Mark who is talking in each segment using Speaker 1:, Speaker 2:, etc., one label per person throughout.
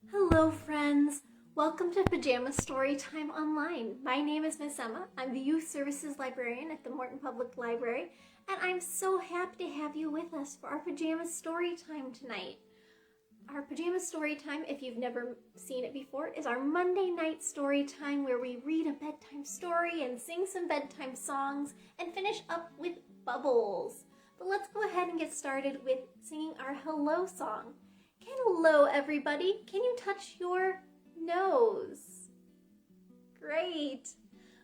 Speaker 1: Hello friends! Welcome to Pajama Storytime Online. My name is Miss Emma. I'm the Youth Services Librarian at the Morton Public Library, and I'm so happy to have you with us for our Pajama Storytime tonight. Our Pajama Storytime, if you've never seen it before, is our Monday night story time where we read a bedtime story and sing some bedtime songs and finish up with bubbles. But let's go ahead and get started with singing our hello song. Hello everybody, can you touch your nose? Great.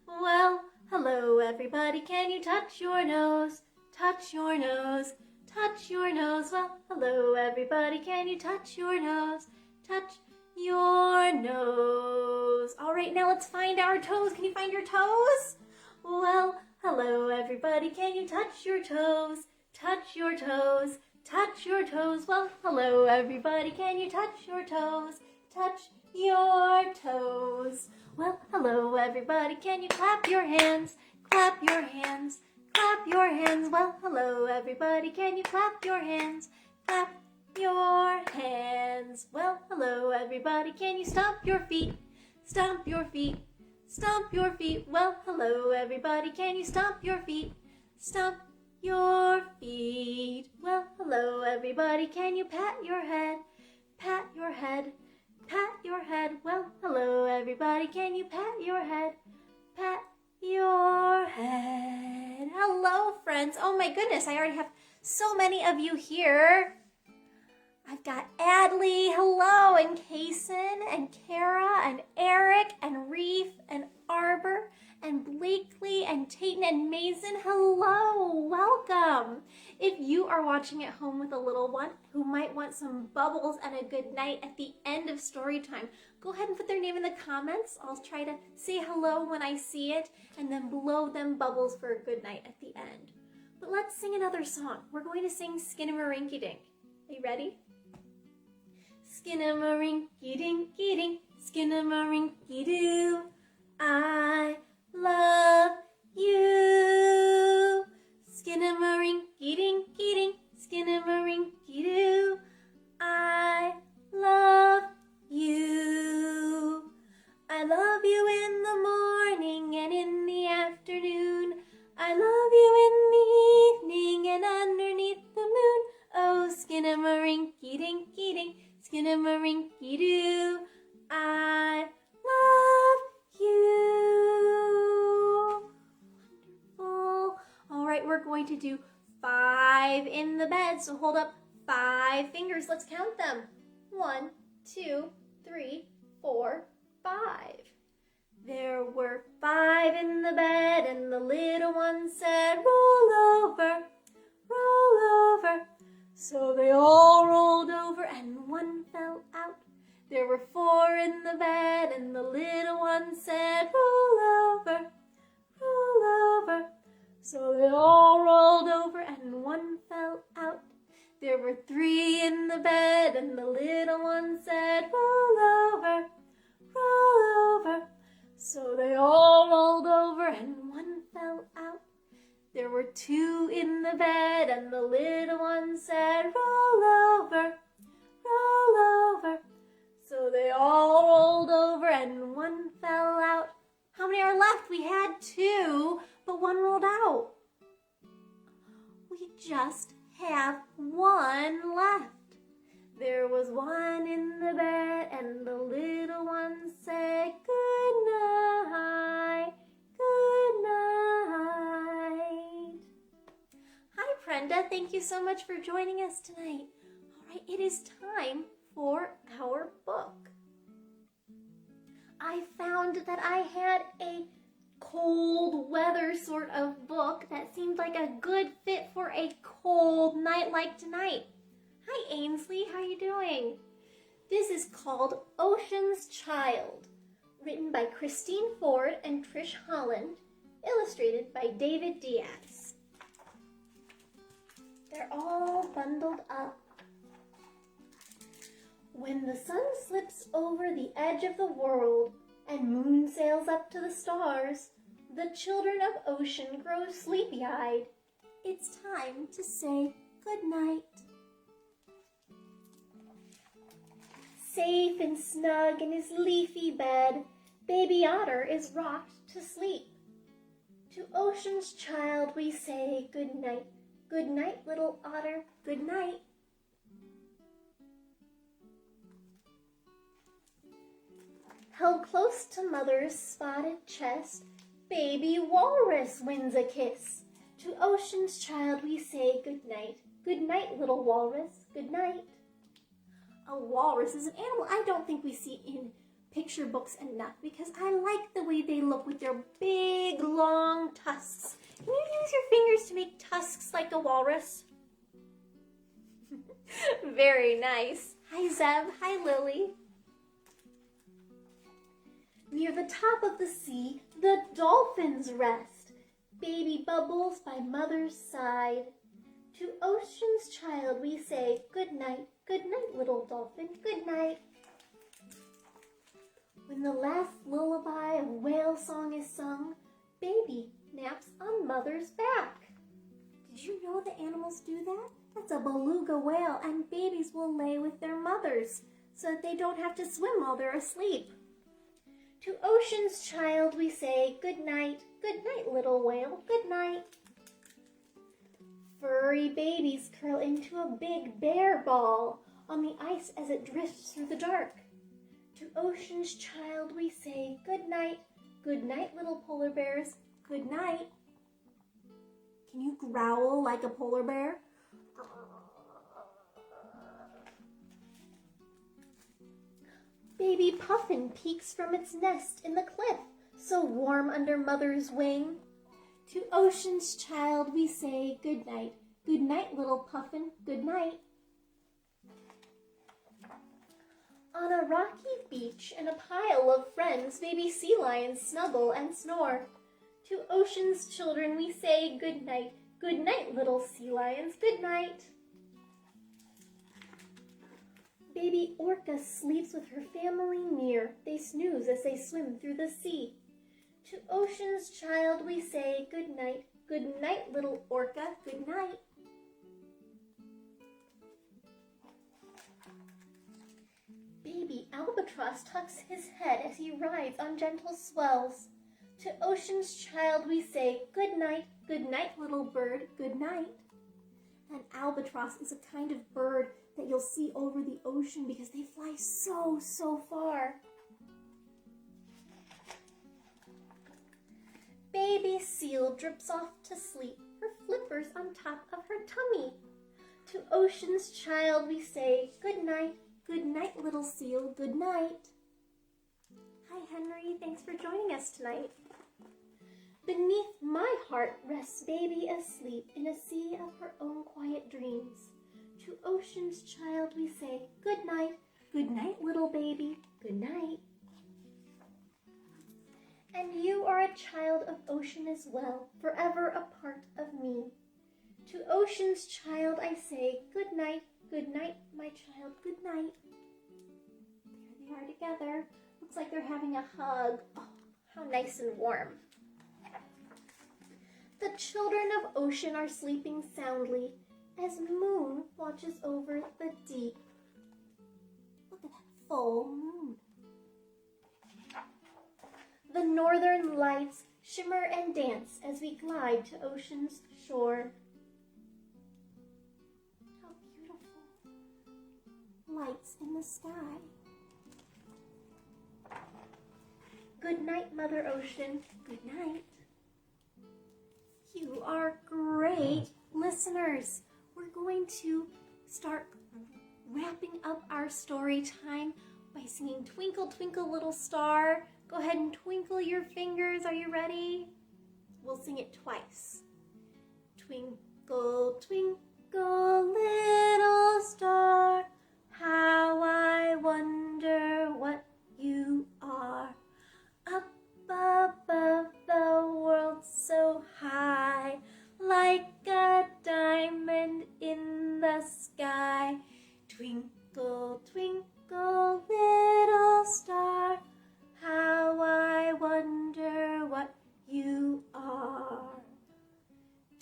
Speaker 1: Well, hello everybody, can you touch your nose? Touch your nose, touch your nose. Well, hello everybody, can you touch your nose? Touch your nose. All right, now let's find our toes. Can you find your toes? Well, hello everybody, can you touch your toes? Touch your toes. Touch your toes. Well, hello everybody, can you touch your toes? Touch your toes. Well, hello everybody, can you clap your hands? Clap your hands. Clap your hands. Well, hello everybody, can you clap your hands? Clap your hands. Well, hello everybody, can you stomp your feet? Stomp your feet. Stomp your feet. Well, hello everybody, can you stomp your feet? Stomp your feet. Well, hello everybody, can you pat your head? Pat your head. Pat your head. Well, hello everybody, can you pat your head? Pat your head. Hello friends. Oh my goodness, I already have so many of you here. I've got Adley, hello, and Kaysen, and Kara, and Eric, and Reef, and Arbor, and Blakely, and Tayton, and Mason, hello, welcome. If you are watching at home with a little one who might want some bubbles and a good night at the end of story time, go ahead and put their name in the comments. I'll try to say hello when I see it, and then blow them bubbles for a good night at the end. But let's sing another song. We're going to sing Skinnamarink-a-Dink. Are you ready? Skinnamarink-a-dinky-dink, Skinnamarink-a-doo, I love you. Skinnamarink-a-dinky-dink, Skinnamarink-a-doo, I love you. I love you in the morning and in the afternoon. I love you in the evening and underneath the moon. Oh, Skinnamarink-a-dinky-dink, Skinnamarink-a-doo, I love you. Wonderful. All right, we're going to do 5 in the bed. So hold up 5 fingers. Let's count them. 1, 2, 3, 4, 5. There were 5 in the bed, and the little one said, roll over, roll over. So they all rolled over, and one fell out. There were 4 in the bed, and the little one said, roll over, roll over. So they all rolled over, and one fell out. There were 3 in the bed, and the little one said, roll over, roll over. So they all rolled over, and one fell out. There were 2 in the bed, and the little one said, roll over, roll over. So they all rolled over, and one fell out. How many are left? We had 2, but one rolled out. We just have 1 left. There was 1 in the bed, and the little one said, good night, good night. Hi, Brenda. Thank you so much for joining us tonight. All right, it is time for our book. I found that I had a cold weather sort of book that seemed like a good fit for a cold night like tonight. Hi Ainsley, how are you doing? This is called Ocean's Child, written by Christine Ford and Trish Holland, illustrated by David Diaz. They're all bundled up. When the sun slips over the edge of the world and moon sails up to the stars, the children of ocean grow sleepy-eyed. It's time to say good night. Safe and snug in his leafy bed, baby otter is rocked to sleep. To ocean's child we say good night. Good night, little otter, good night. Held close to mother's spotted chest, baby walrus wins a kiss. To ocean's child we say good night. Good night, little walrus, good night. A walrus is an animal I don't think we see in picture books enough because I like the way they look with their big, long tusks. Can you use your fingers to make tusks like a walrus? Very nice. Hi, Zeb. Hi, Lily. Near the top of the sea, the dolphins rest. Baby bubbles by mother's side. To ocean's child we say good night, little dolphin, good night. When the last lullaby of whale song is sung, baby naps on mother's back. Did you know that animals do that? That's a beluga whale, and babies will lay with their mothers so that they don't have to swim while they're asleep. To ocean's child we say good night, little whale, good night. Furry babies curl into a big bear ball on the ice as it drifts through the dark. To ocean's child we say good night, little polar bears, good night. Can you growl like a polar bear? Baby puffin peeks from its nest in the cliff, so warm under mother's wing. To ocean's child we say good night, little puffin, good night. On a rocky beach in a pile of friends, baby sea lions snuggle and snore. To ocean's children we say good night, little sea lions, good night. Baby orca sleeps with her family near. They snooze as they swim through the sea. To ocean's child we say good night, little orca, good night. Baby albatross tucks his head as he rides on gentle swells. To ocean's child we say good night, little bird, good night. An albatross is a kind of bird that you'll see over the ocean because they fly so far. Baby seal drips off to sleep, her flippers on top of her tummy. To ocean's child we say good night, little seal, good night. Hi Henry, thanks for joining us tonight. Beneath my heart rests baby asleep in a sea of her own quiet dreams. To ocean's child we say good night, little baby, good night. And you are a child of ocean as well, forever a part of me. To ocean's child I say good night, my child, good night. There they are together. Looks like they're having a hug. Oh, how nice and warm. The children of ocean are sleeping soundly as moon watches over the deep. Look at that full moon. The northern lights shimmer and dance as we glide to ocean's shore. How beautiful. Lights in the sky. Good night, Mother Ocean. Good night. You are great listeners. We're going to start wrapping up our story time by singing Twinkle, Twinkle, Little Star. Go ahead and twinkle your fingers. Are you ready? We'll sing it twice. Twinkle, twinkle, little star, how I wonder what you are. Up above the world so high, like a diamond in the sky. Twinkle, twinkle, little star, how I wonder what you are.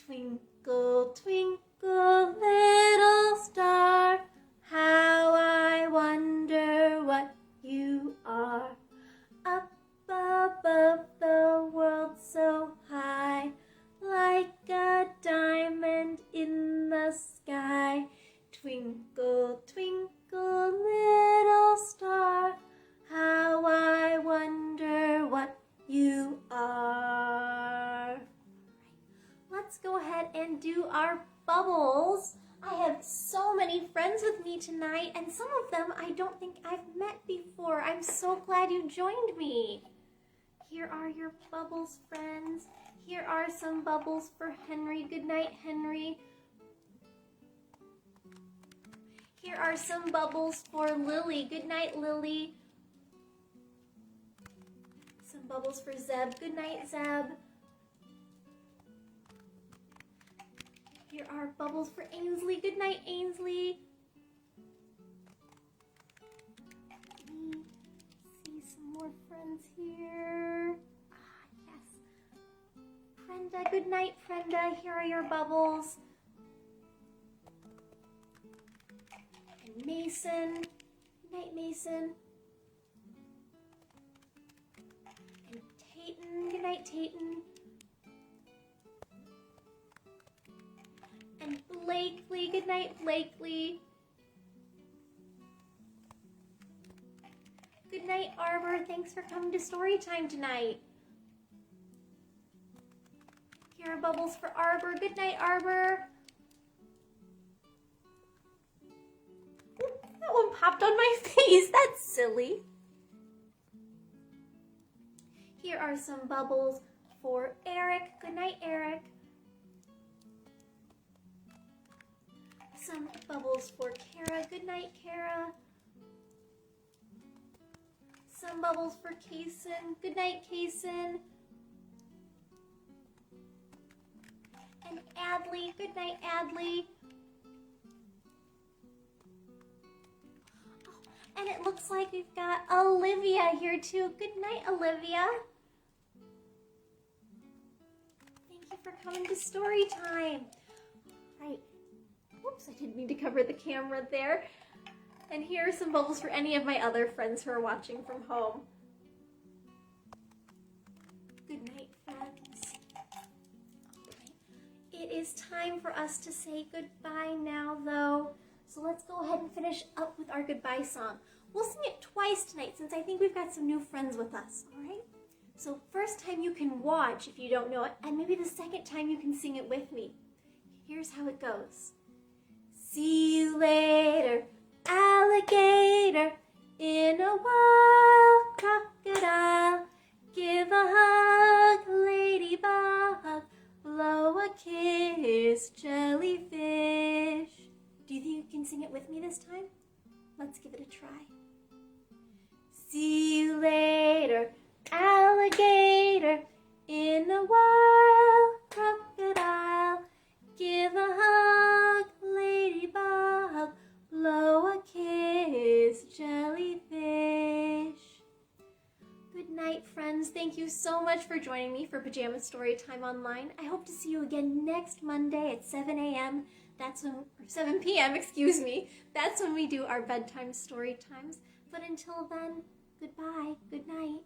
Speaker 1: Twinkle, twinkle, little star, how I wonder Twinkle, twinkle, little star, how I wonder what you are. Let's go ahead and do our bubbles. I have so many friends with me tonight, and some of them I don't think I've met before. I'm so glad you joined me. Here are your bubbles, friends. Here are some bubbles for Henry. Good night, Henry. Here are some bubbles for Lily. Good night, Lily. Some bubbles for Zeb. Good night, Zeb. Here are bubbles for Ainsley. Good night, Ainsley. Let me see some more friends here. Yes. Brenda, good night, Brenda. Here are your bubbles. And Mason. Good night, Mason. And Tayton. Good night, Tayton. And Blakely, good night, Blakely. Good night, Arbor. Thanks for coming to Storytime tonight. Here are bubbles for Arbor. Good night, Arbor. Ooh, that one popped on my face. That's silly. Here are some bubbles for Eric. Good night, Eric. Some bubbles for Kara. Good night, Kara. Some bubbles for Kaysen. Good night, Kaysen. And Adley. Good night, Adley. Oh, and it looks like we've got Olivia here too. Good night, Olivia. Thank you for coming to Storytime. Right. Oops, I didn't mean to cover the camera there. And here are some bubbles for any of my other friends who are watching from home. Good night, friends. Right. It is time for us to say goodbye now, though. So let's go ahead and finish up with our goodbye song. We'll sing it twice tonight since I think we've got some new friends with us, all right? So first time you can watch if you don't know it, and maybe the second time you can sing it with me. Here's how it goes. See you later, alligator, in a wild crocodile. Give a hug, ladybug, blow a kiss, jellyfish. Do you think you can sing it with me this time? Let's give it a try. See you later, alligator, in a wild crocodile. Give a hug, ladybug, blow a kiss, jellyfish. Good night, friends. Thank you so much for joining me for Pajama Storytime Online. I hope to see you again next Monday at 7 a.m. That's when, or 7 p.m., excuse me. That's when we do our bedtime story times. But until then, goodbye, good night.